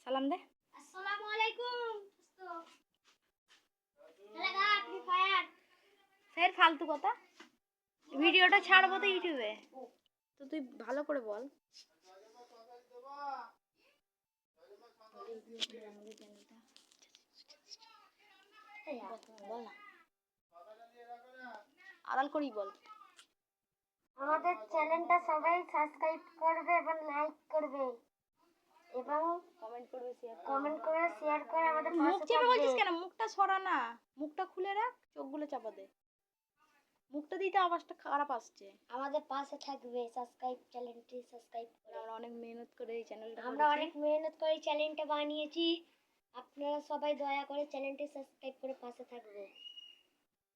সালাম দে। আসসালামু আলাইকুম লাগা ফ্রি ফায়ার ফের ফালতু কথা। ভিডিওটা ছাড়বো তো ইউটিউবে, তো তুই ভালো করে বল। বল না, আড়াল করেই বল। আমাদের চ্যানেলটা সবাই সাবস্ক্রাইব করবে এবং লাইক করবে এবং কমেন্ট করবে, শেয়ার করে আমাদের মুখ পাশে চেপে থাকবে। বলছিস কেন? মুখটা সরা না, মুখটা খুলে রাখ, চোখগুলো চাপা দে। মুখটা দিতে আওয়াজটা খারাপ আসছে। আমাদের পাশে থাকবে, চ্যানেলটি সাবস্ক্রাইব করে। আমরা অনেক মেহনত করে এই চ্যানেলটা বানিয়েছি। আপনারা সবাই দয়া করে চ্যানেলটি সাবস্ক্রাইব করে পাশে থাকবে।